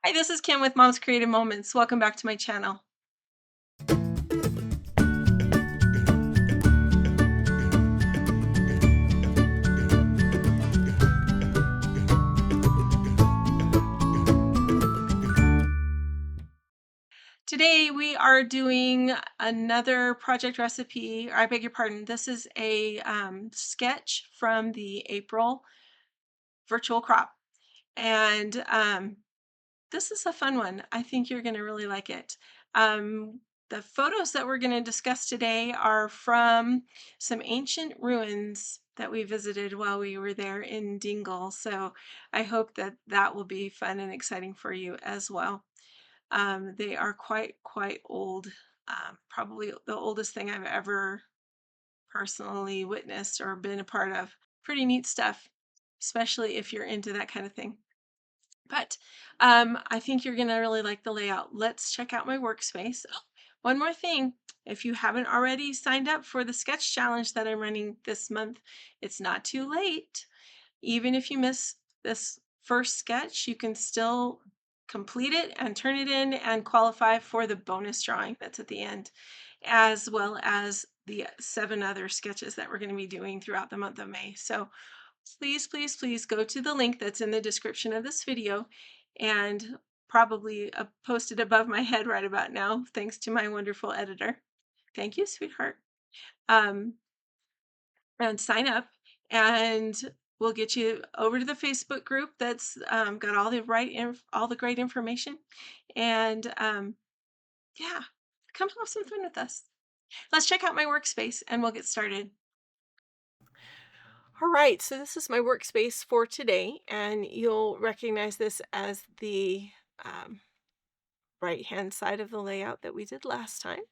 Hi, this is Kim with Mom's Creative Moments. Welcome back to my channel. Today we are doing another project recipe. I beg your pardon. This is a sketch from the April virtual crop. And this is a fun one. I think you're going to really like it. The photos that we're going to discuss today are from some ancient ruins that we visited while we were there in Dingle. So I hope that that will be fun and exciting for you as well. They are quite old, probably the oldest thing I've ever personally witnessed or been a part of. Pretty neat stuff, especially if you're into that kind of thing. But I think you're going to really like the layout. Let's check out my workspace. Oh, one more thing. If you haven't already signed up for the sketch challenge that I'm running this month, it's not too late. Even if you miss this first sketch, you can still complete it and turn it in and qualify for the bonus drawing that's at the end, as well as the 7 other sketches that we're going to be doing throughout the month of May. So please go to the link that's in the description of this video and probably posted above my head right about now, thanks to my wonderful editor. Thank you, sweetheart. Um, and sign up, and we'll get you over to the Facebook group that's got all the great information. And yeah, come have some fun with us. Let's check out my workspace and we'll get started. All right, so this is my workspace for today, and you'll recognize this as the um, right-hand side of the layout that we did last time.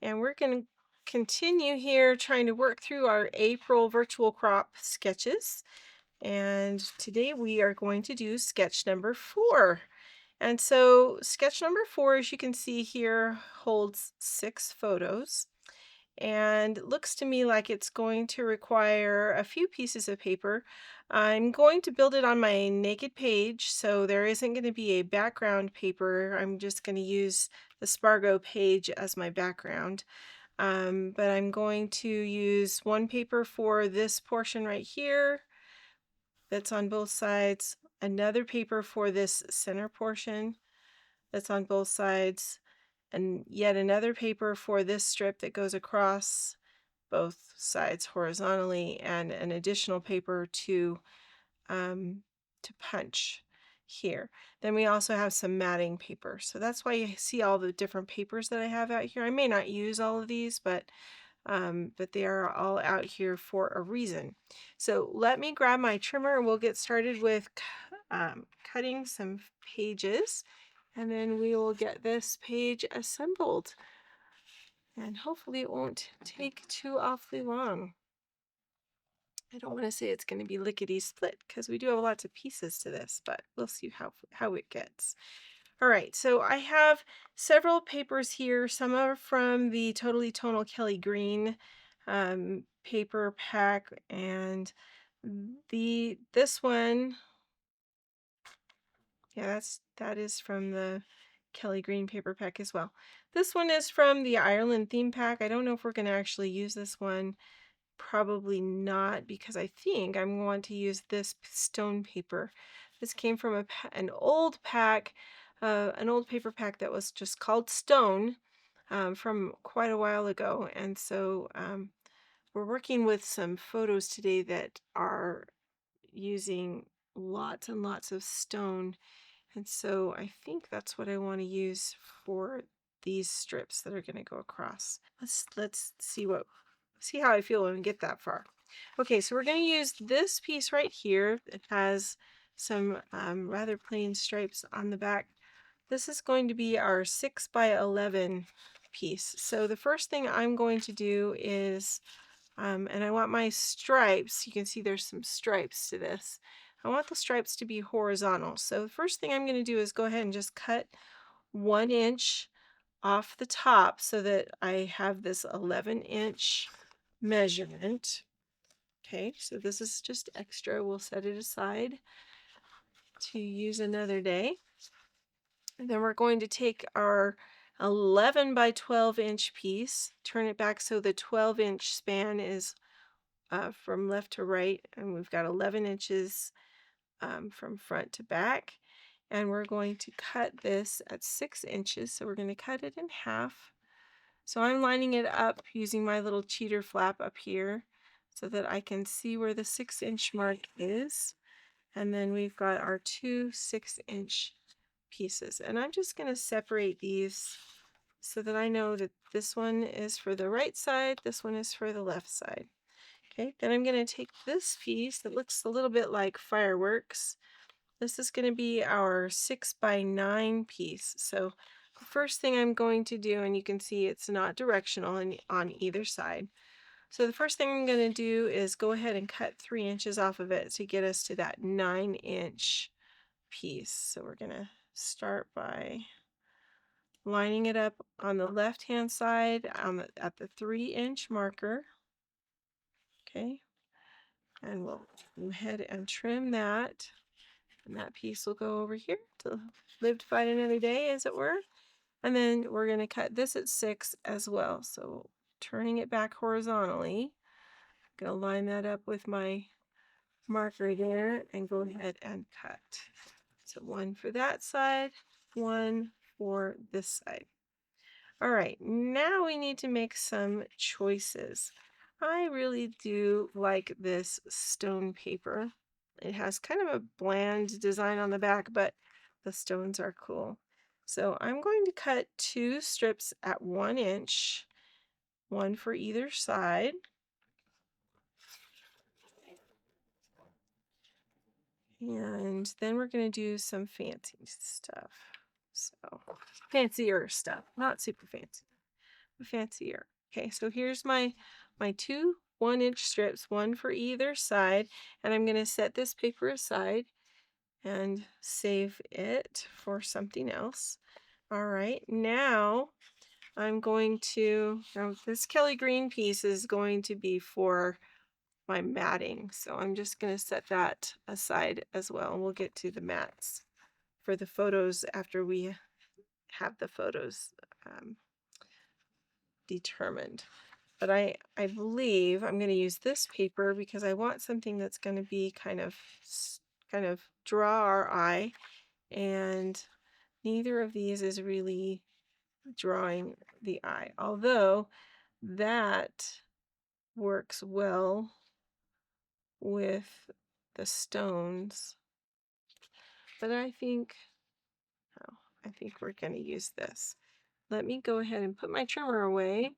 And we're going to continue here trying to work through our April virtual crop sketches. And today we are going to do sketch number 4. And so sketch number 4, as you can see here, holds 6 photos. And it looks to me like it's going to require a few pieces of paper. I'm going to build it on my naked page, so there isn't going to be a background paper. I'm just going to use the Spargo page as my background. But I'm going to use one paper for this portion right here that's on both sides, another paper for this center portion that's on both sides, and yet another paper for this strip that goes across both sides horizontally, and an additional paper to punch here. Then we also have some matting paper. So that's why you see all the different papers that I have out here. I may not use all of these, but they are all out here for a reason. So let me grab my trimmer and we'll get started with cutting some pages, and then we will get this page assembled. And hopefully it won't take too awfully long. I don't want to say it's going to be lickety split because we do have lots of pieces to this, but we'll see how it gets. All right, so I have several papers here. Some are from the Totally Tonal Kelly Green paper pack, and this one, yeah, that is from the Kelly Green paper pack as well. This one is from the Ireland theme pack. I don't know if we're going to actually use this one. Probably not, because I think I'm going to use this stone paper. This came from an old pack, an old paper pack that was just called Stone, from quite a while ago. And so we're working with some photos today that are using lots and lots of stone. And so I think that's what I want to use for these strips that are going to go across. Let's see how I feel when we get that far. Okay, so we're going to use this piece right here. It has some rather plain stripes on the back. This is going to be our 6 by 11 piece. So the first thing I'm going to do is, and I want my stripes, you can see there's some stripes to this. I want the stripes to be horizontal. So the first thing I'm going to do is go ahead and just cut 1 inch off the top so that I have this 11-inch measurement. Okay, so this is just extra. We'll set it aside to use another day. And then we're going to take our 11 by 12 inch piece, turn it back so the 12-inch span is from left to right, and we've got 11 inches from front to back. And we're going to cut this at 6 inches, so we're going to cut it in half. So I'm lining it up using my little cheater flap up here so that I can see where the 6-inch mark is. And then we've got our two 6-inch pieces. And I'm just going to separate these so that I know that this one is for the right side, this one is for the left side. Okay, then I'm going to take this piece that looks a little bit like fireworks. This is going to be our 6 by 9 piece. So the first thing I'm going to do, and you can see it's not directional on either side. So the first thing I'm going to do is go ahead and cut 3 inches off of it to get us to that 9-inch piece. So we're going to start by lining it up on the left hand side at the 3-inch marker. Okay, and we'll go ahead and trim that. And that piece will go over here to live to fight another day, as it were. And then we're going to cut this at 6 as well. So turning it back horizontally, I'm going to line that up with my marker there and go ahead and cut. So one for that side, one for this side. All right, now we need to make some choices. I really do like this stone paper. It has kind of a bland design on the back, but the stones are cool. So I'm going to cut 2 strips at 1 inch, one for either side. And then we're going to do some fancy stuff. So fancier stuff, not super fancy, but fancier. Okay, so here's my 2 1-inch strips, one for either side, and I'm going to set this paper aside and save it for something else. All right, now I'm going to, now this Kelly green piece is going to be for my matting, so I'm just going to set that aside as well, and we'll get to the mats for the photos after we have the photos determined. But I believe I'm going to use this paper because I want something that's going to be kind of draw our eye, and neither of these is really drawing the eye, although that works well with the stones. But I think we're going to use this. Let me go ahead and put my trimmer away,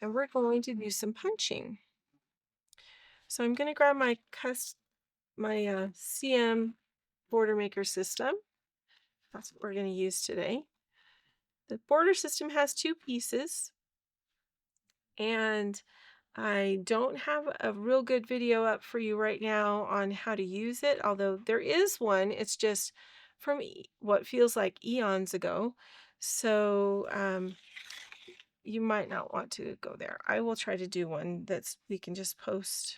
and we're going to do some punching. So I'm going to grab my CM border maker system. That's what we're going to use today. The border system has 2 pieces, and I don't have a real good video up for you right now on how to use it, although there is one. It's just from what feels like eons ago. So you might not want to go there. I will try to do one that's we can just post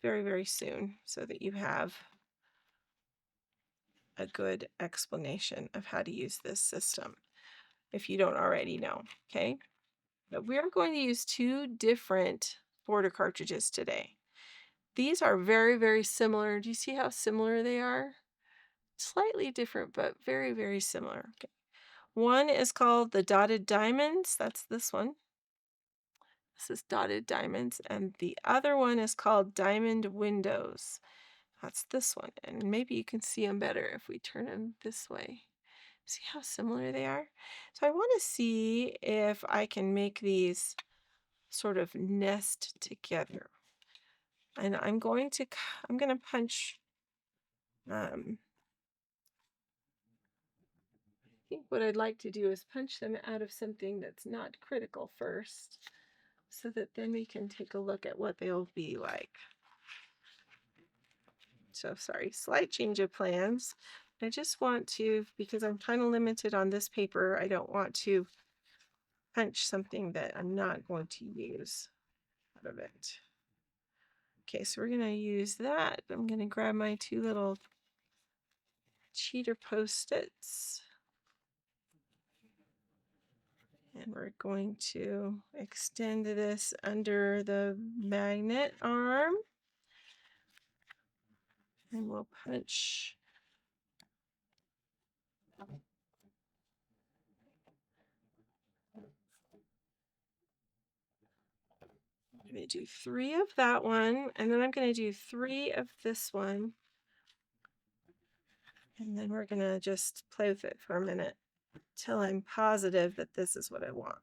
very, very soon so that you have a good explanation of how to use this system if you don't already know. Okay, but we're going to use 2 different border cartridges today. These are very, very similar. Do you see how similar they are? Slightly different, but very, very similar. Okay. One is called the Dotted Diamonds. That's this one. This is Dotted Diamonds. And the other one is called Diamond Windows. That's this one. And maybe you can see them better if we turn them this way. See how similar they are? So I want to see if I can make these sort of nest together. And I'm going to punch, I think what I'd like to do is punch them out of something that's not critical first, so that then we can take a look at what they'll be like. So sorry, slight change of plans. I just want to, because I'm kind of limited on this paper, I don't want to punch something that I'm not going to use out of it. Okay, so we're going to use that. I'm going to grab my 2 little cheater Post-its. And we're going to extend this under the magnet arm. And we'll punch. I'm going to do 3 of that one, and then I'm going to do 3 of this one. And then we're going to just play with it for a minute till I'm positive that this is what I want.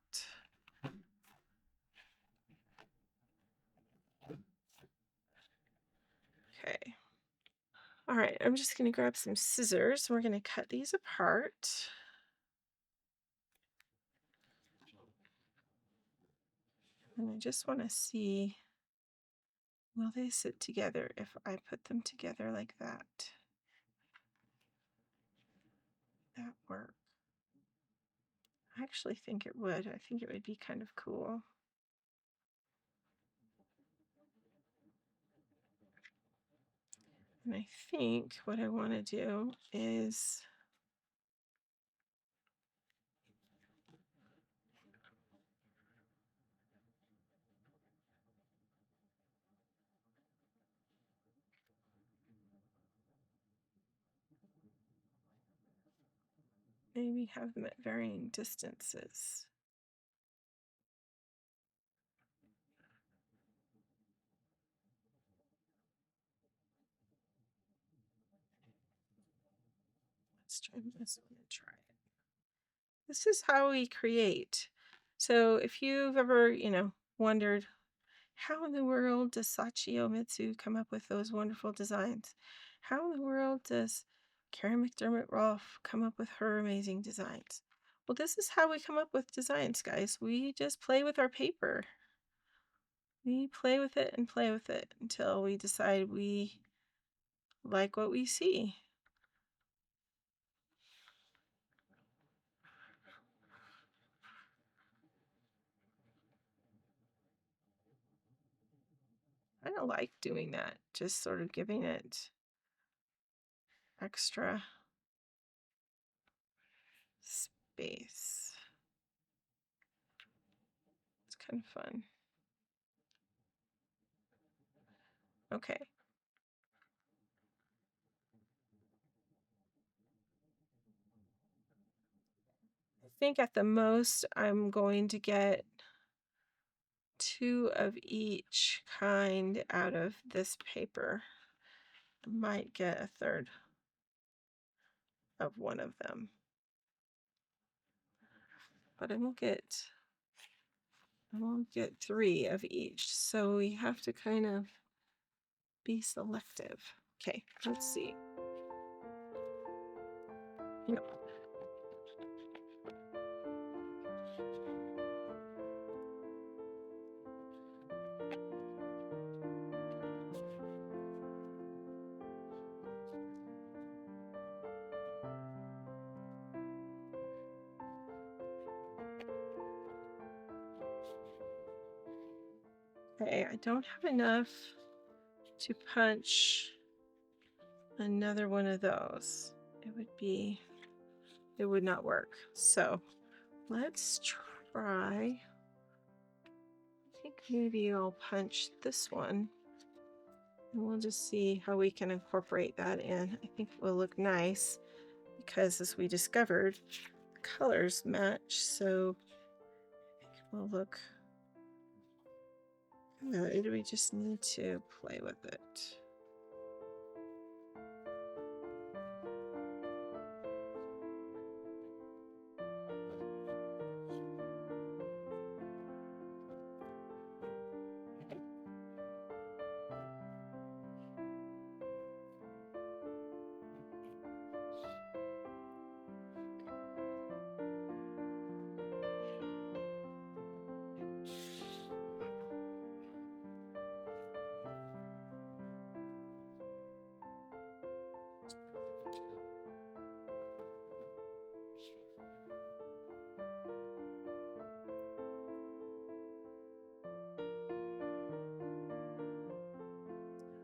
Okay. All right, I'm just going to grab some scissors. We're going to cut these apart. And I just want to see, will they sit together if I put them together like that? That work? I actually think it would. I think it would be kind of cool. And I think what I want to do is maybe have them at varying distances. Let's try this one and try it. This is how we create. So if you've ever, wondered, how in the world does Sachio Mitsu come up with those wonderful designs? How in the world does Karen McDermott Rolfe come up with her amazing designs? Well, this is how we come up with designs, guys. We just play with our paper. We play with it and play with it until we decide we like what we see. I don't like doing that, just sort of giving it extra space. It's kind of fun. Okay. I think at the most I'm going to get 2 of each kind out of this paper. I might get a third of one of them, but I won't get 3 of each. So we have to kind of be selective. Okay, let's see. Okay, I don't have enough to punch another one of those. It would not work. So let's try. I think maybe I'll punch this one and we'll just see how we can incorporate that in. I think it will look nice because, as we discovered, the colors match, so I think it will look good. We just need to play with it.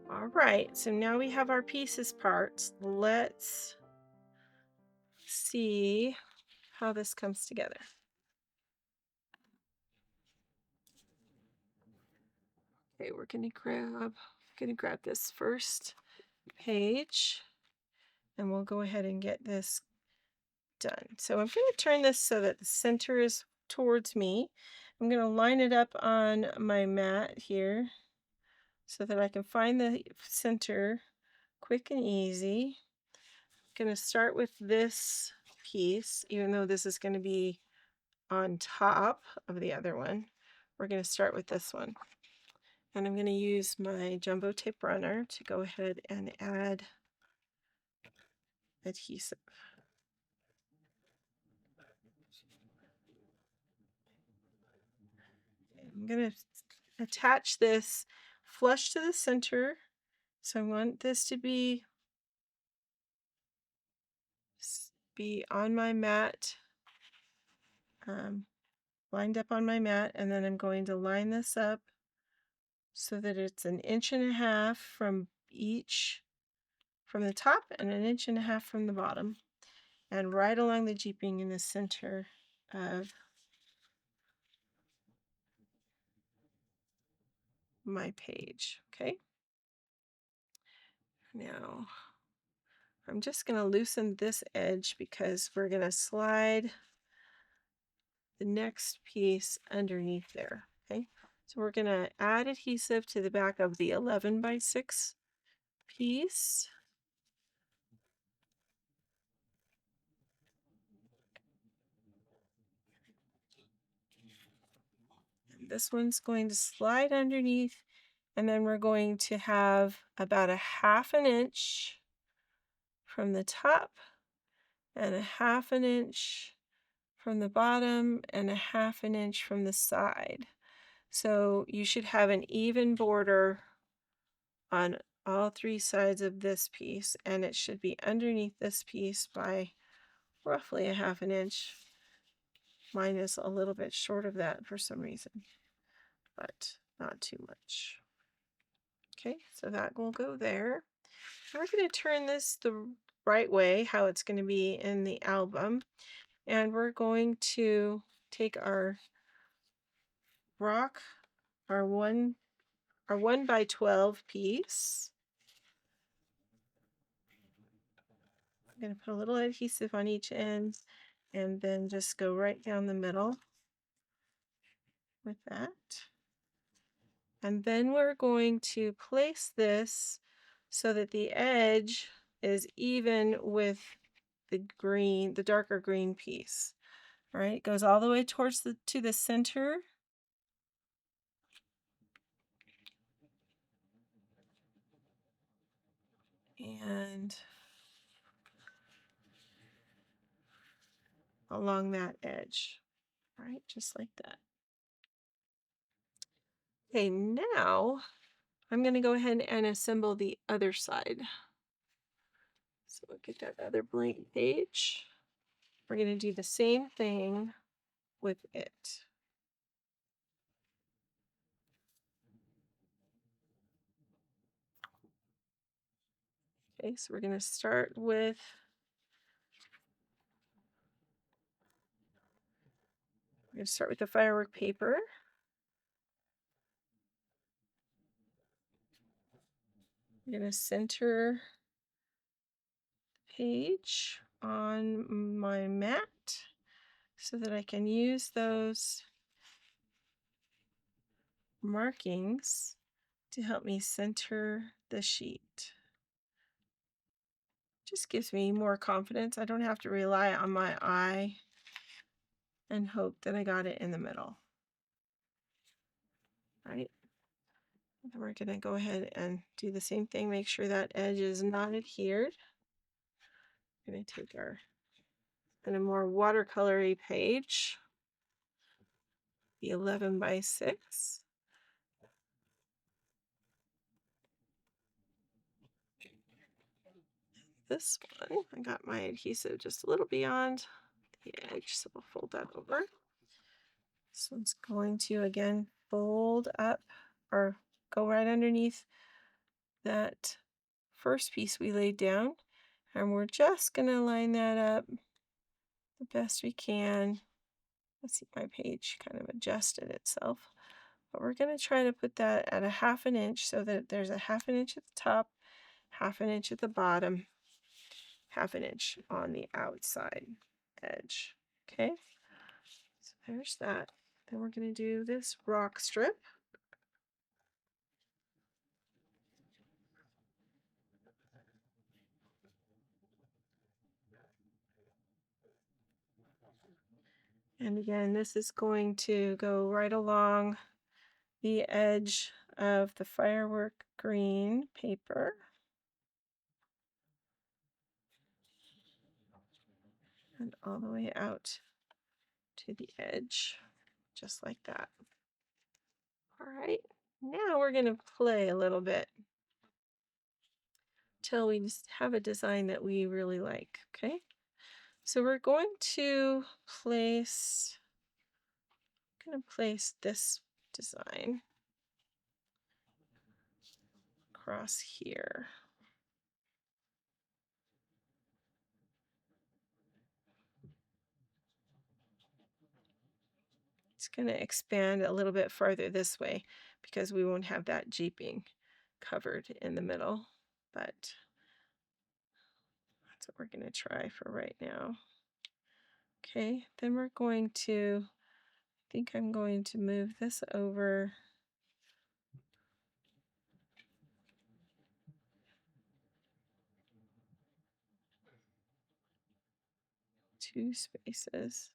All right, so now we have our pieces parts. Let's see how this comes together. Okay, we're gonna grab this first page, and we'll go ahead and get this done. So I'm going to turn this so that the center is towards me. I'm going to line it up on my mat here so that I can find the center quick and easy. I'm going to start with this piece, even though this is going to be on top of the other one. We're going to start with this one. And I'm going to use my jumbo tape runner to go ahead and add adhesive. I'm going to attach this flush to the center. So I want this to be on my mat, lined up on my mat, and then I'm going to line this up so that it's 1.5 inches from each, from the top, and 1.5 inches from the bottom, and right along the jeeping in the center of my page. Okay, now I'm just going to loosen this edge because we're going to slide the next piece underneath there. Okay, so we're going to add adhesive to the back of the 11x6 piece. And this one's going to slide underneath, and then we're going to have about 1/2 inch from the top and 1/2 inch from the bottom and 1/2 inch from the side. So you should have an even border on all 3 sides of this piece, and it should be underneath this piece by roughly 1/2 inch. Mine is a little bit short of that for some reason, but not too much. Okay, so that will go there. We're going to turn this the right way, how it's going to be in the album, and we're going to take our rock, our 1x12 piece. I'm going to put a little adhesive on each end and then just go right down the middle with that. And then we're going to place this so that the edge is even with the green, the darker green piece. All right, it goes all the way towards to the center. And along that edge. All right, just like that. Okay, now I'm going to go ahead and assemble the other side. So we'll get that other blank page. We're going to do the same thing with it. Okay, so we're going to start with the firework paper. I'm going to center the page on my mat so that I can use those markings to help me center the sheet. Just gives me more confidence. I don't have to rely on my eye and hope that I got it in the middle. All right. And we're going to go ahead and do the same thing. Make sure that edge is not adhered. I'm going to take our more watercolory page, the 11x6. This one, I got my adhesive just a little beyond the edge, so we'll fold that over. This one's going to again fold up or go right underneath that first piece we laid down, and we're just going to line that up the best we can. Let's see, my page kind of adjusted itself. But we're going to try to put that at a 1/2 inch so that there's a 1/2 inch at the top, 1/2 inch at the bottom, 1/2 inch on the outside edge. Okay, so there's that. Then we're going to do this rock strip. And again, this is going to go right along the edge of the firework green paper. And all the way out to the edge, just like that. All right, now we're going to play a little bit till we just have a design that we really like, okay? So we're going to place, this design across here. It's going to expand a little bit farther this way because we won't have that jeeping covered in the middle, but that's what we're going to try for right now. Okay, then we're going to, I think I'm going to move this over two spaces.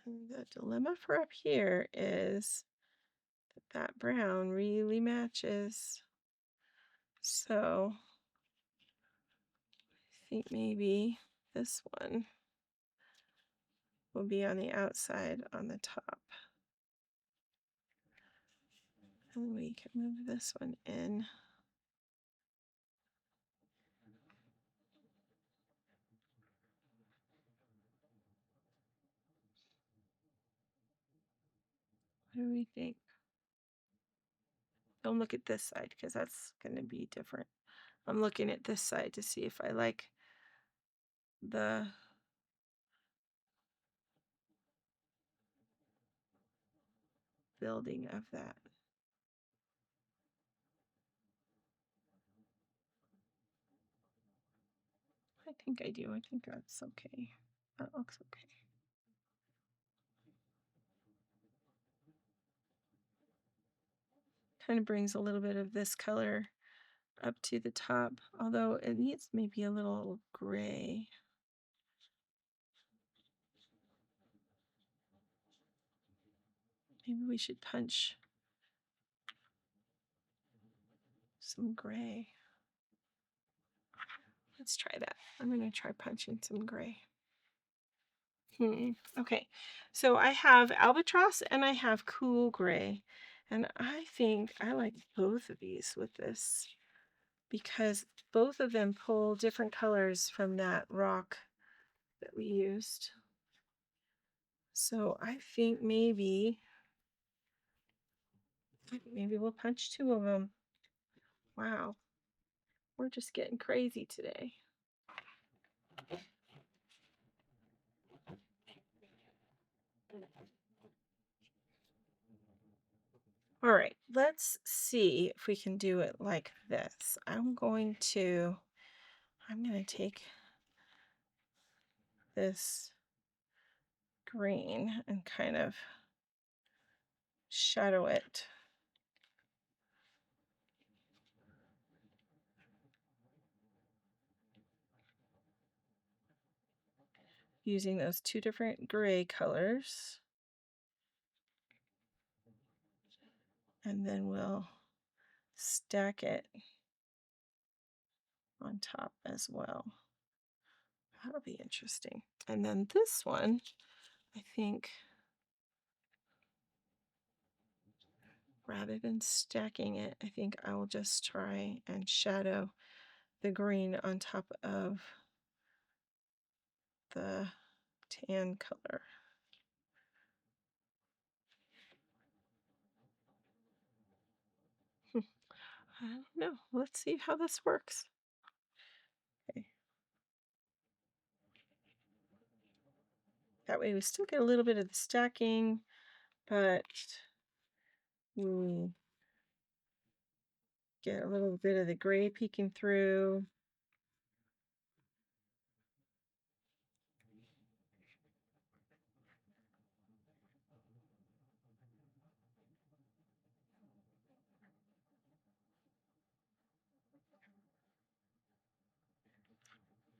And the dilemma for up here is that brown really matches. So I think maybe this one will be on the outside on the top. And we can move this one in. What do we think? Don't look at this side because that's going to be different. I'm looking at this side to see if I like the building of that. I think I do. I think that's okay. That looks okay. Kind of brings a little bit of this color up to the top, although it needs maybe a little gray. Maybe we should punch some gray. Let's try that. I'm going to try punching some gray. Okay, so I have albatross and I have cool gray, and I think I like both of these with this because both of them pull different colors from that rock that we used. So I think maybe we'll punch two of them. Wow, we're just getting crazy today. All right, let's see if we can do it like this. I'm going to take this green and kind of shadow it. Using those two different gray colors. And then we'll stack it on top as well. That'll be interesting. And then this one, I think, rather than stacking it, I think I will just try and shadow the green on top of the tan color. I don't know. Let's see how this works. Okay. That way we still get a little bit of the stacking, but we get a little bit of the gray peeking through.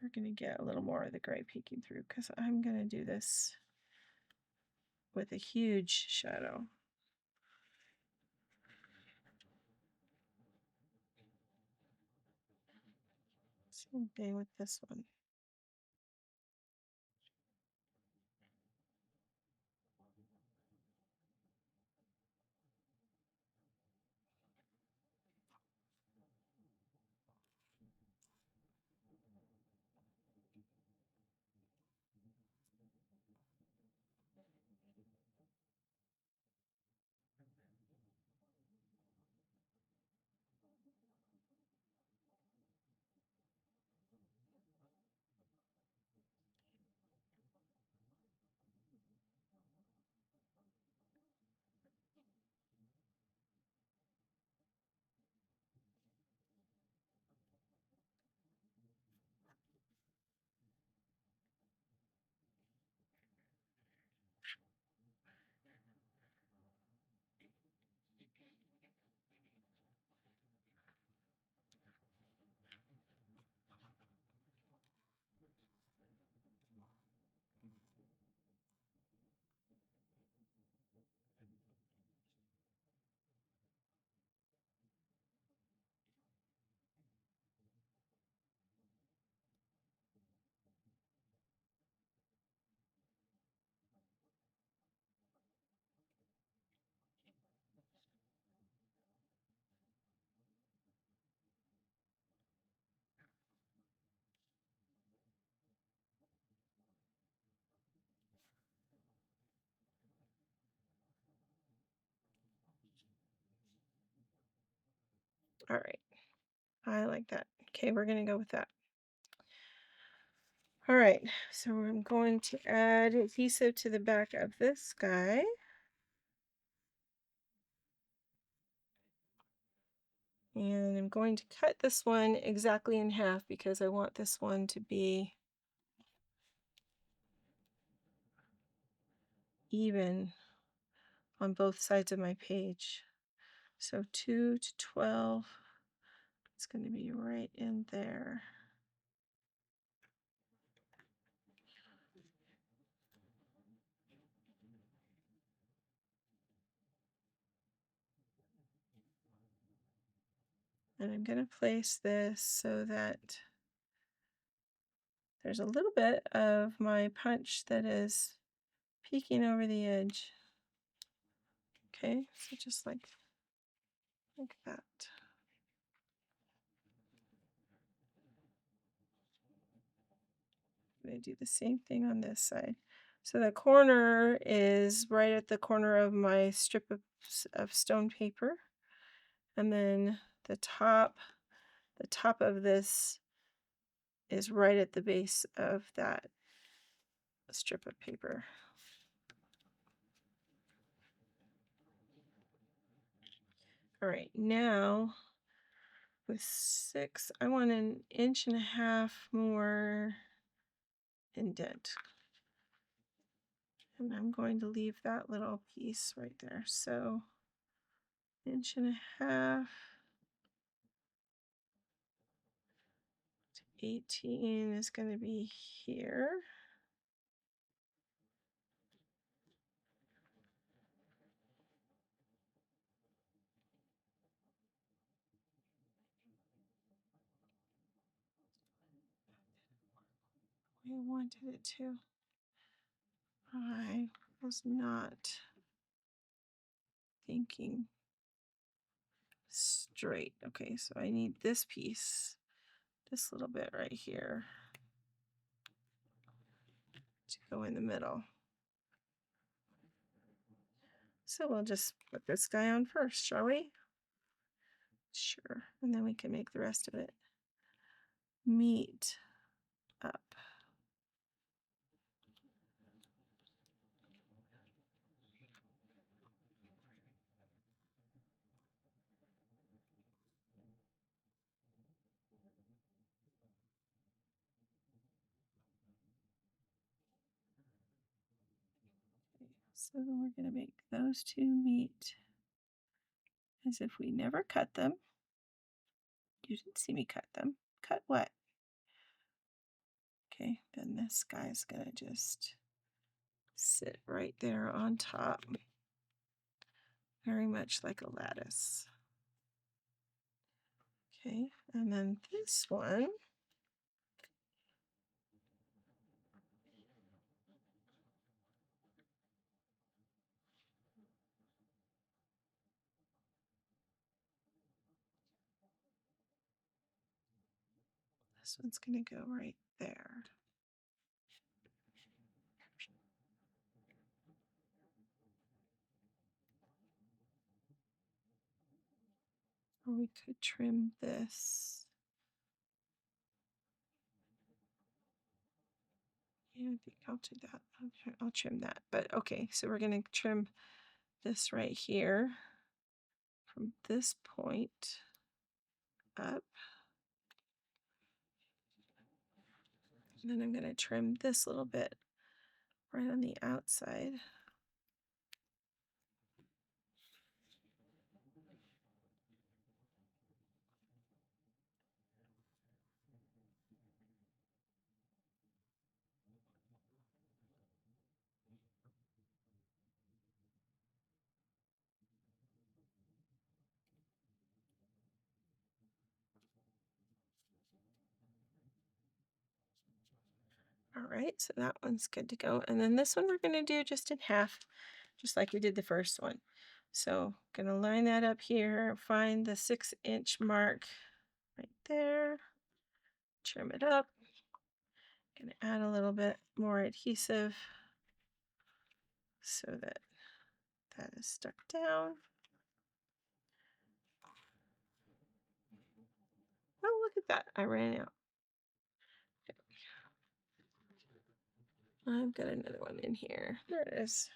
We're going to get a little more of the gray peeking through because I'm going to do this with a huge shadow. Same thing with this one. All right. I like that. Okay, we're going to go with that. All right, so I'm going to add adhesive to the back of this guy. And I'm going to cut this one exactly in half because I want this one to be even on both sides of my page. So 2 to 12, it's going to be right in there. And I'm going to place this so that there's a little bit of my punch that is peeking over the edge. Okay, so just like that. I'm going to do the same thing on this side. So the corner is right at the corner of my strip of stone paper. And then the top of this is right at the base of that strip of paper. All right, now with 6, I want 1.5 inches more indent. And I'm going to leave that little piece right there. So 1.5 inches to 18 is going to be here. I wanted it to. I was not thinking straight. Okay, so I need this piece, this little bit right here, to go in the middle. So we'll just put this guy on first, shall we? Sure. And then we can make the rest of it meet up. So then we're going to make those two meet as if we never cut them. You didn't see me cut them. Cut what? Okay, then this guy's going to just sit right there on top, very much like a lattice. Okay, and then this one, this one's going to go right there. Or we could trim this. Yeah, I think I'll do that. I'll trim that. But okay, so we're going to trim this right here from this point up. And then I'm going to trim this little bit right on the outside. All right, so that one's good to go. And then this one we're going to do just in half, just like we did the first one. So I'm going to line that up here, find the 6-inch mark right there, trim it up. Going to add a little bit more adhesive so that that is stuck down. Oh, look at that. I ran out. I've got another one in here. There it is.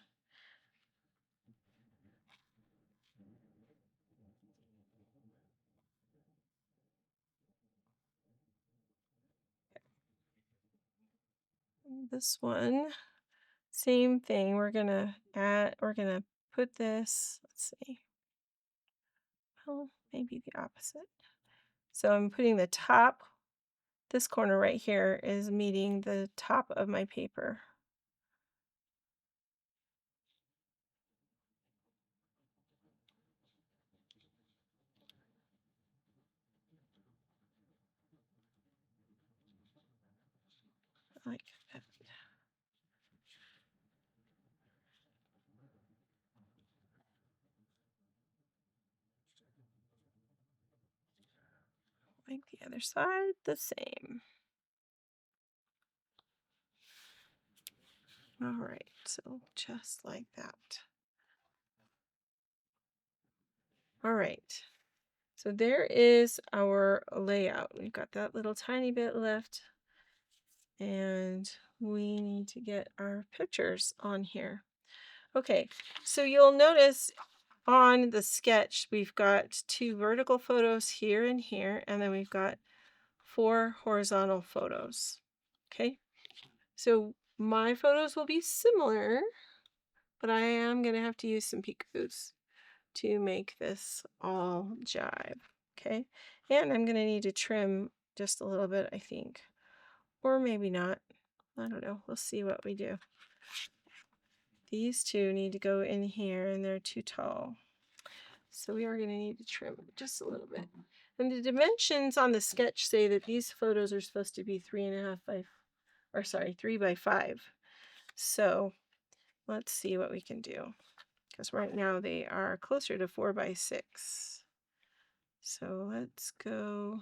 This one, same thing. We're gonna put this, let's see. Well, maybe the opposite. So I'm putting the top, this corner right here is meeting the top of my paper. Like that. Make the other side the same. All right, so just like that. All right, so there is our layout. We've got that little tiny bit left, and we need to get our pictures on here. Okay, so you'll notice on the sketch, we've got 2 vertical photos here and here, and then we've got 4 horizontal photos. Okay, so my photos will be similar, but I am going to have to use some peekaboos to make this all jive. Okay, and I'm going to need to trim just a little bit, I think, or maybe not. I don't know. We'll see what we do. These 2 need to go in here, and they're too tall. So we are going to need to trim just a little bit. And the dimensions on the sketch say that these photos are supposed to be 3.5 by, or sorry, 3 by 5. So let's see what we can do. Because right now they are closer to 4 by 6. So let's go.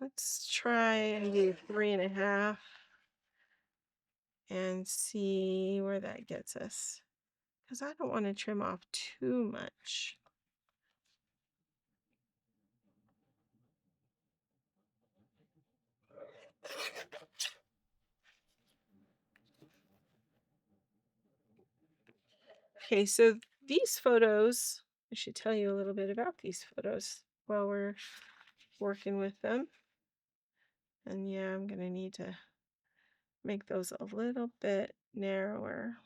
Let's try and do 3.5 and see where that gets us. because I don't want to trim off too much. Okay, so these photos, I should tell you a little bit about these photos while we're working with them. And yeah, I'm going to need to make those a little bit narrower.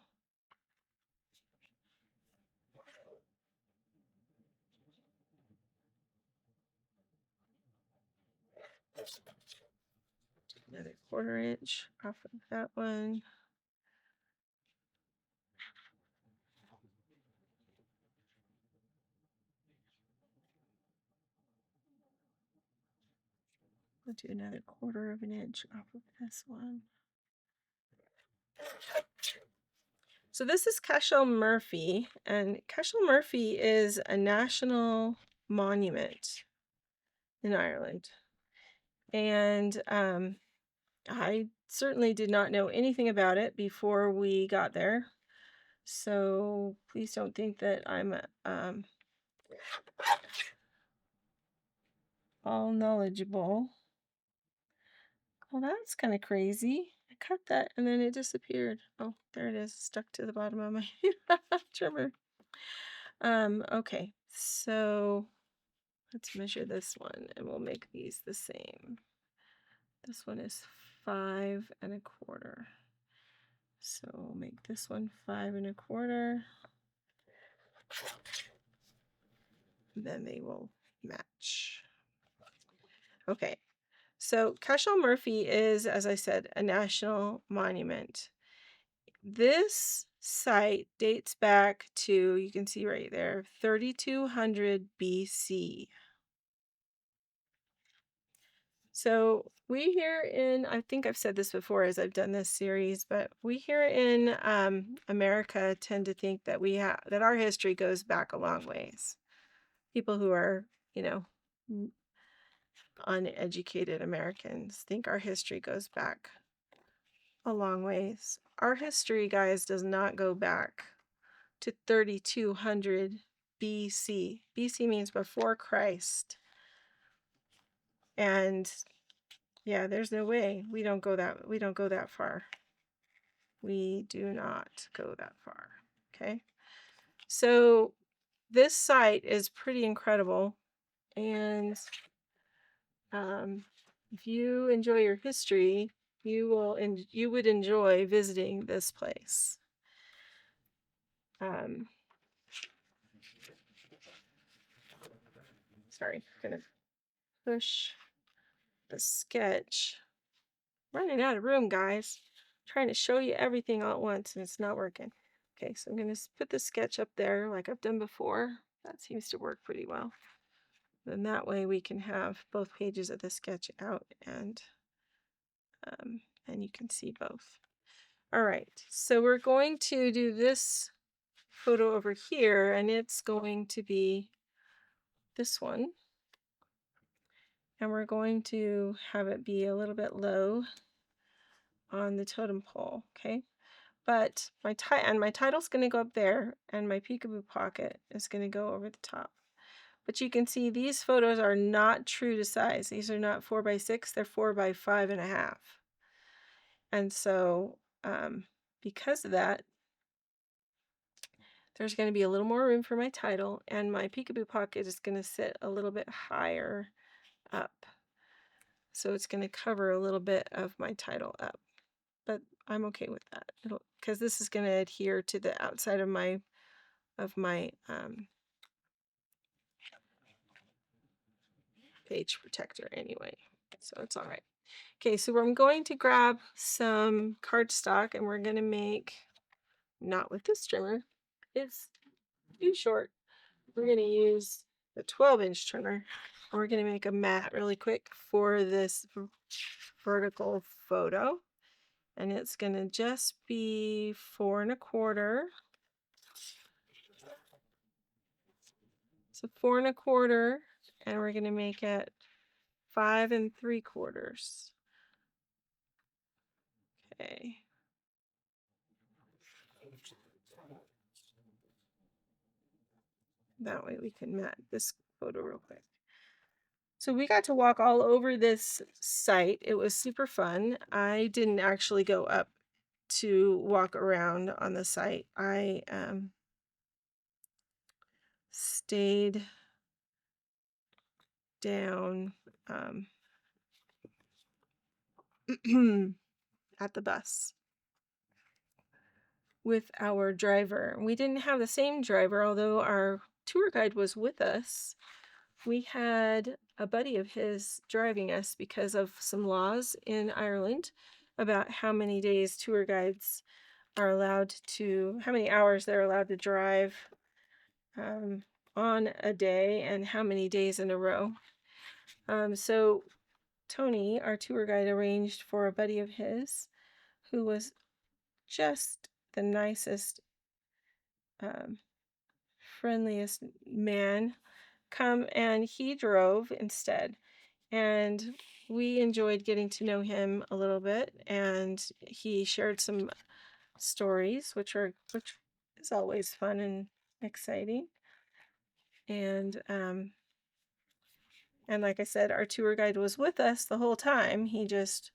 Another 1/4 inch off of that one. I'll do another 1/4 of an inch off of this one. So this is Cashel Murphy, and Cashel Murphy is a national monument in Ireland. And I certainly did not know anything about it before we got there. So please don't think that I'm all knowledgeable. Well, that's kind of crazy. I cut that and then it disappeared. Oh, there it is, stuck to the bottom of my trimmer. Okay, so let's measure this one and we'll make these the same. This one is 5 1/4. So we'll make this one 5 1/4. Then they will match. Okay, so Cashel Murphy is, as I said, a national monument. This site dates back to, you can see right there, 3200 BC. So we here in, I think I've said this before as I've done this series, but we here in America tend to think that that our history goes back a long ways. People who are, uneducated Americans think our history goes back a long ways. Our history, guys, does not go back to 3200 BC. BC means before Christ. And yeah, there's no way we don't go that far. We do not go that far. Okay. So this site is pretty incredible. And if you enjoy your history, you would enjoy visiting this place. Sorry, I'm gonna push the sketch. Running out of room, guys. Trying to show you everything all at once and it's not working. Okay, so I'm gonna put the sketch up there like I've done before. That seems to work pretty well. Then that way we can have both pages of the sketch out and you can see both. All right, so we're going to do this photo over here, and it's going to be this one. And we're going to have it be a little bit low on the totem pole, okay? But my title's going to go up there, and my peekaboo pocket is going to go over the top. But you can see these photos are not true to size. These are not 4 by 6, they're 4 by 5 1/2. And so because of that, there's going to be a little more room for my title, and my peekaboo pocket is going to sit a little bit higher up. So it's going to cover a little bit of my title up. But I'm okay with that, because this is going to adhere to the outside of my page protector anyway, so it's all right. Okay, so I'm going to grab some cardstock, and we're going to make, not with this trimmer, it's too short. We're going to use the 12-inch trimmer. We're going to make a mat really quick for this vertical photo, and it's going to just be 4 1/4. So 4 1/4, and we're going to make it 5 3/4. Okay. That way we can map this photo real quick. So we got to walk all over this site. It was super fun. I didn't actually go up to walk around on the site. I stayed down at the bus with our driver. We didn't have the same driver, although our tour guide was with us. We had a buddy of his driving us because of some laws in Ireland about how many days tour guides are allowed to, how many hours they're allowed to drive on a day and how many days in a row. So Tony, our tour guide, arranged for a buddy of his who was just the nicest, friendliest man come, and he drove instead. And we enjoyed getting to know him a little bit, and he shared some stories, which is always fun and exciting. And like I said, our tour guide was with us the whole time. He just,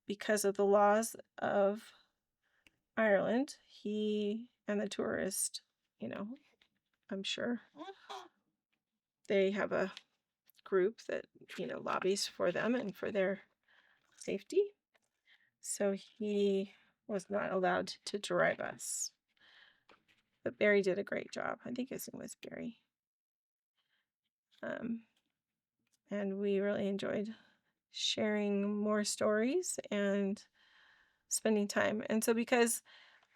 because of the laws of Ireland, he and the tourist, I'm sure they have a group that, lobbies for them and for their safety. So he was not allowed to drive us. But Barry did a great job. I think his name was Barry. And we really enjoyed sharing more stories and spending time. And so because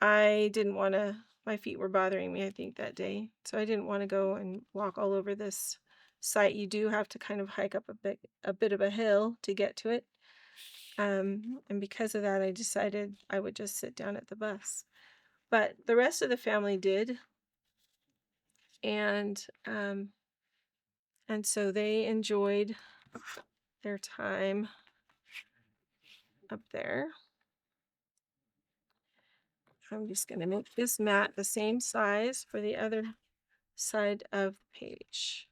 I didn't want to, my feet were bothering me, I think, that day. So I didn't want to go and walk all over this site. You do have to kind of hike up a bit of a hill to get to it. And because of that, I decided I would just sit down at the bus. But the rest of the family did. And so they enjoyed their time up there. I'm just going to make this mat the same size for the other side of the page.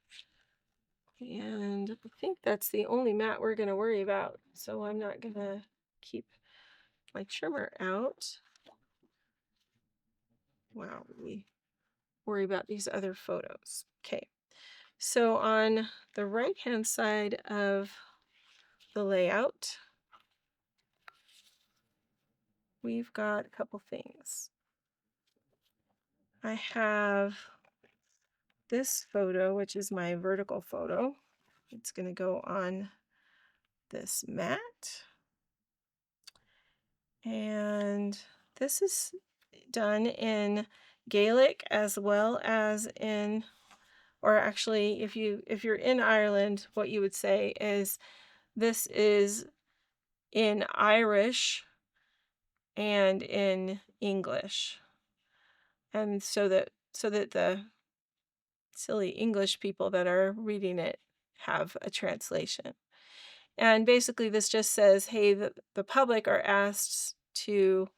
And I think that's the only mat we're going to worry about. So I'm not going to keep my trimmer out. Wow, we worry about these other photos. Okay, so on the right-hand side of the layout, we've got a couple things. I have this photo, which is my vertical photo. It's going to go on this mat. And this is done in Gaelic as well as in, or actually, if you're in Ireland, what you would say is this is in Irish and in English. And so that the silly English people that are reading it have a translation. And basically this just says, hey, the public are asked to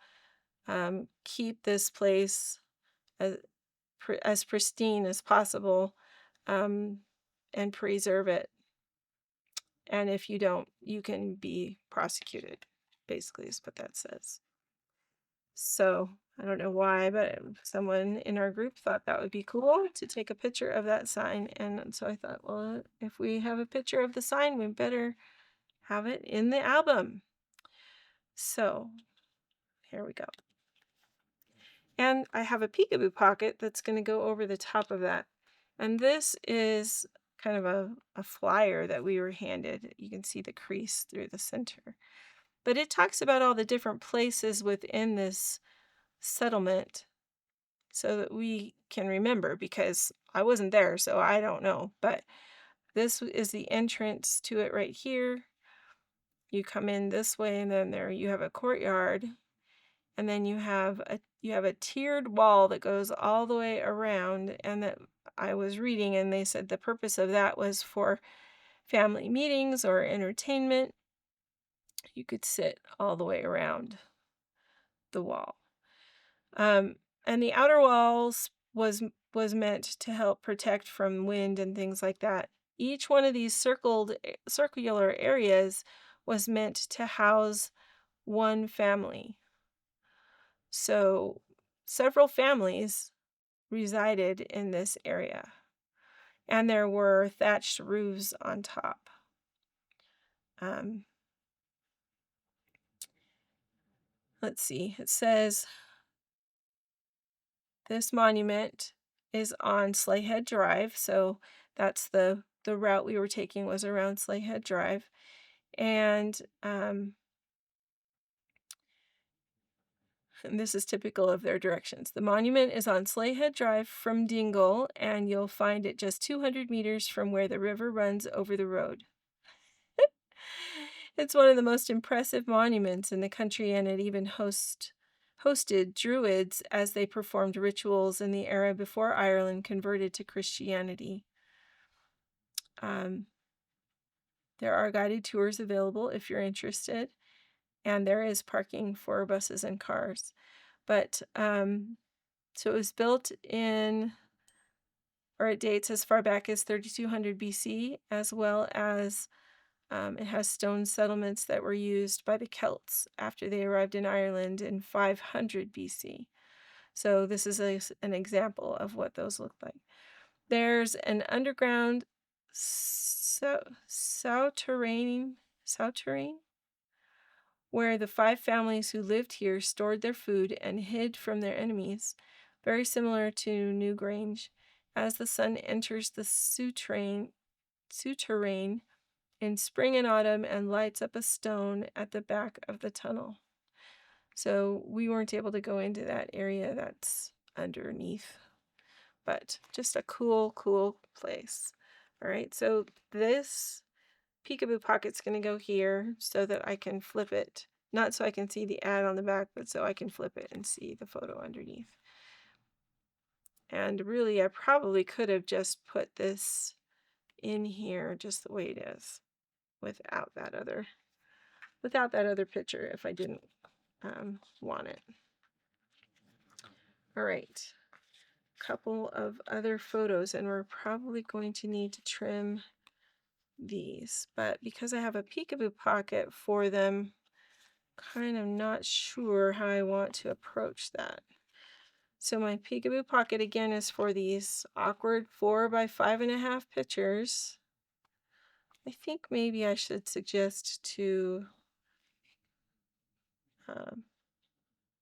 keep this place as pristine as possible and preserve it. And if you don't, you can be prosecuted, basically is what that says. So I don't know why, but someone in our group thought that would be cool to take a picture of that sign. And so I thought, well, if we have a picture of the sign, we better have it in the album. So here we go. And I have a peekaboo pocket that's going to go over the top of that. And this is kind of a flyer that we were handed. You can see the crease through the center. But it talks about all the different places within this settlement so that we can remember, because I wasn't there, so I don't know. But this is the entrance to it right here. You come in this way, and then there you have a courtyard, and then you have a tiered wall that goes all the way around. And that I was reading, and they said the purpose of that was for family meetings or entertainment. You could sit all the way around the wall. And the outer walls was was meant to help protect from wind and things like that. Each one of these circular areas was meant to house one family. So several families resided in this area, and there were thatched roofs on top. Let's see, it says this monument is on Slayhead Drive, so that's the route we were taking, was around Slayhead Drive. And this is typical of their directions. The monument is on Slayhead Drive from Dingle, and you'll find it just 200 meters from where the river runs over the road. It's one of the most impressive monuments in the country, and it even hosted Druids as they performed rituals in the era before Ireland converted to Christianity. There are guided tours available if you're interested, and there is parking for buses and cars. But so it was built in, or it dates as far back as 3200 BC, as well as it has stone settlements that were used by the Celts after they arrived in Ireland in 500 BC. So this is an example of what those look like. There's an underground souterrain where the 5 families who lived here stored their food and hid from their enemies, very similar to Newgrange. As the sun enters the souterrain in spring and autumn and lights up a stone at the back of the tunnel. So we weren't able to go into that area that's underneath, but just a cool place. All right, so this peekaboo pocket's going to go here so that I can flip it. Not so I can see the ad on the back, but so I can flip it and see the photo underneath. And really, I probably could have just put this in here just the way it is without that other picture if I didn't want it. All right, a couple of other photos, and we're probably going to need to trim these, but because I have a peekaboo pocket for them, kind of not sure how I want to approach that. So my peekaboo pocket again is for these awkward 4 by 5.5 pictures. I think maybe I should suggest to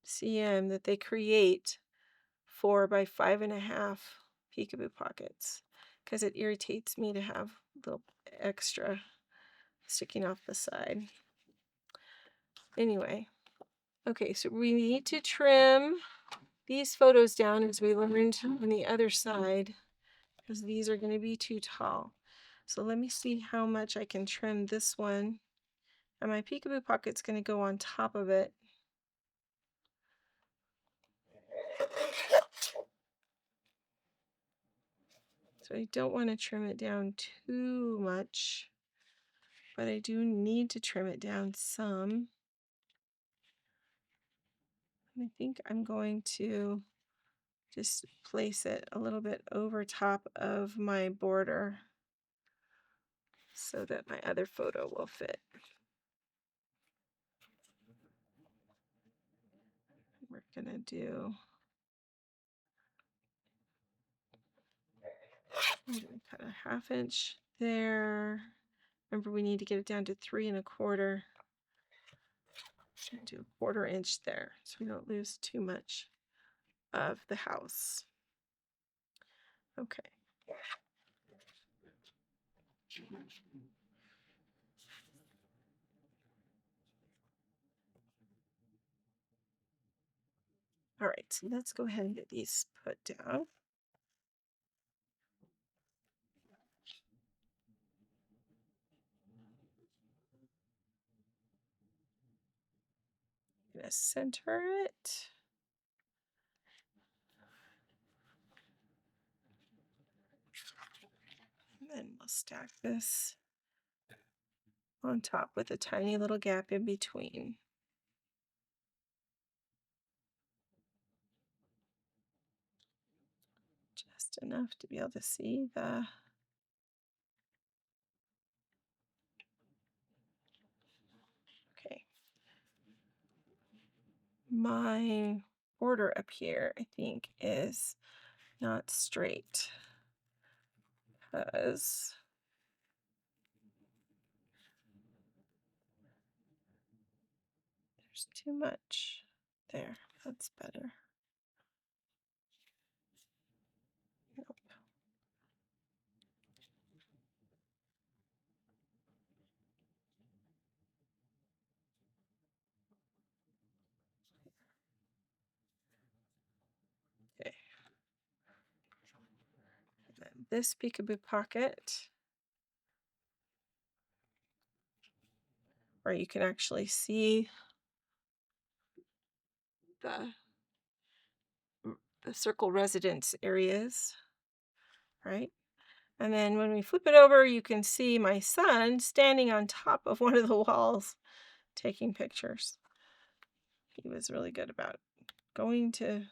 CM that they create 4 by 5.5 peekaboo pockets, because it irritates me to have a little extra sticking off the side. Anyway, okay, so we need to trim these photos down as we learned on the other side, because these are going to be too tall. So let me see how much I can trim this one. And my peekaboo pocket's going to go on top of it. So I don't want to trim it down too much, but I do need to trim it down some. I think I'm going to just place it a little bit over top of my border so that my other photo will fit. We're gonna do, I'm gonna cut a 1/2 inch there. Remember, we need to get it down to 3 1/4. Do a 1/4 inch there so we don't lose too much of the house. Okay. All right, so let's go ahead and get these put down. I'm gonna center it. And then we'll stack this on top with a tiny little gap in between. just enough to be able to see the okay. My border up here, I think, is not straight because there's too much there. That's better. Nope. Okay. And then this peekaboo pocket, where you can actually see the circle residence areas, right? And then when we flip it over, you can see my son standing on top of one of the walls taking pictures. He was really good about going to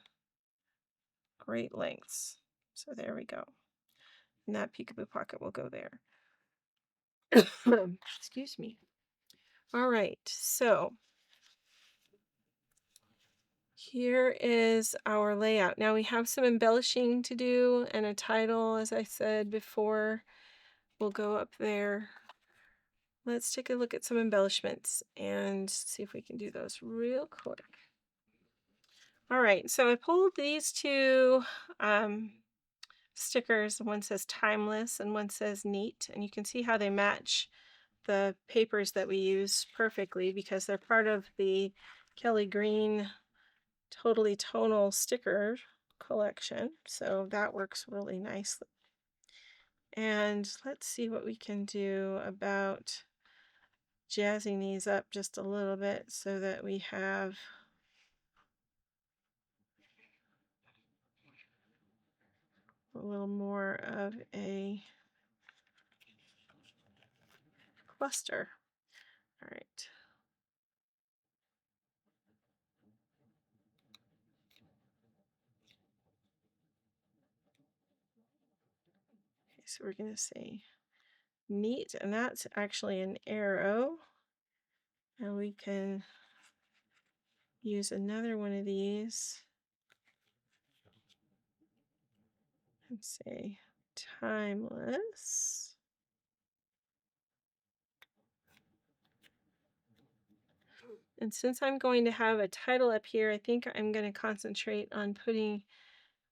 great lengths. So there we go. And that peekaboo pocket will go there. Excuse me. All right, so here is our layout. Now we have some embellishing to do and a title, as I said before, will go up there. Let's take a look at some embellishments and see if we can do those real quick. All right, so I pulled these two stickers. One says timeless and one says neat, and you can see how they match the papers that we use perfectly because they're part of the Kelly Green Totally Tonal sticker collection. So that works really nicely. And let's see what we can do about jazzing these up just a little bit so that we have a little more of a cluster. All right. Okay, so we're going to say neat, and that's actually an arrow. And we can use another one of these and say timeless. And since I'm going to have a title up here, I think I'm going to concentrate on putting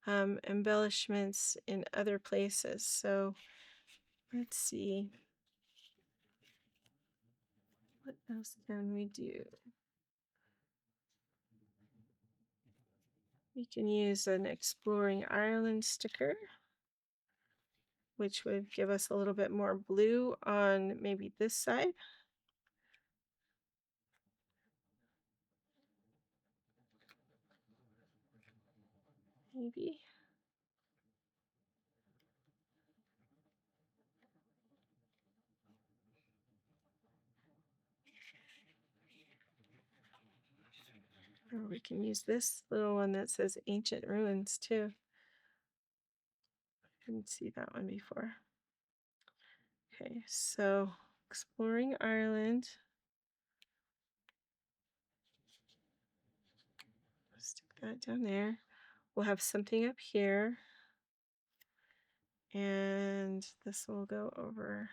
embellishments in other places. So let's see. What else can we do? We can use an Exploring Ireland sticker, which would give us a little bit more blue on maybe this side. Maybe. Or we can use this little one that says Ancient Ruins too. I didn't see that one before. Okay, so Exploring Ireland. Stick that down there. We'll have something up here. And this will go over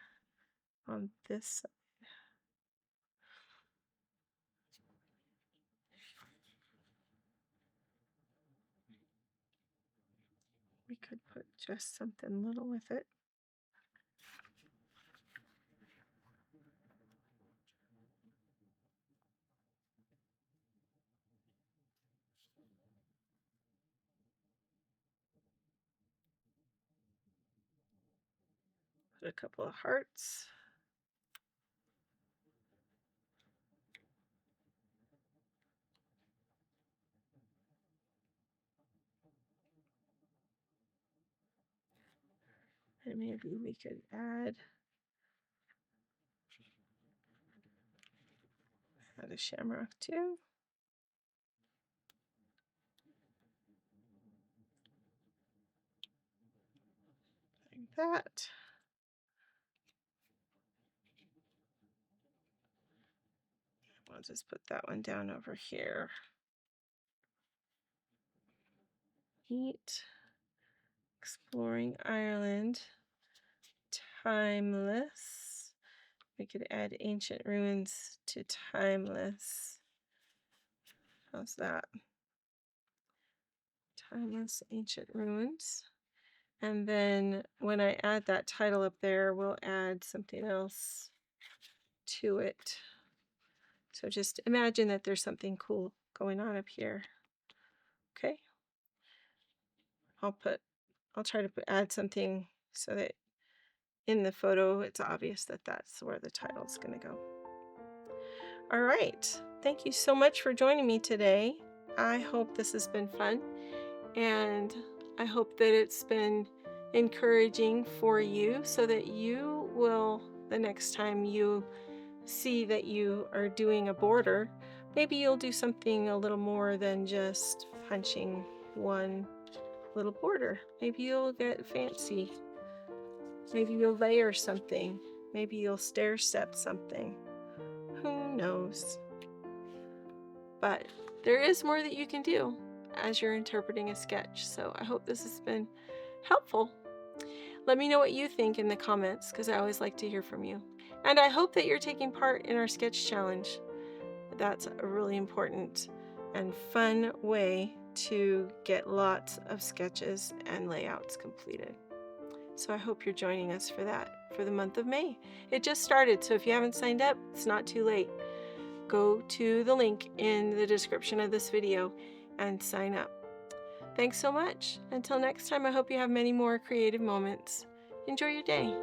on this side. We could put just something little with it. Put a couple of hearts. And maybe we could add a shamrock too. that. I'll just put that one down over here. Heat, Exploring Ireland, Timeless. We could add Ancient Ruins to Timeless. How's that? Timeless Ancient Ruins. And then when I add that title up there, we'll add something else to it. So just imagine that there's something cool going on up here. Okay. I'll try to add something so that in the photo it's obvious that that's where the title's going to go. All right. Thank you so much for joining me today. I hope this has been fun, and I hope that it's been encouraging for you so that you will, the next time you see that you are doing a border, maybe you'll do something a little more than just punching one little border. Maybe you'll get fancy. Maybe you'll layer something. Maybe you'll stair step something. Who knows? But there is more that you can do as you're interpreting a sketch. So I hope this has been helpful. Let me know what you think in the comments, because I always like to hear from you. And I hope that you're taking part in our sketch challenge. That's a really important and fun way to get lots of sketches and layouts completed. So I hope you're joining us for that for the month of May. It just started, so if you haven't signed up, it's not too late. Go to the link in the description of this video and sign up. Thanks so much. Until next time, I hope you have many more creative moments. Enjoy your day.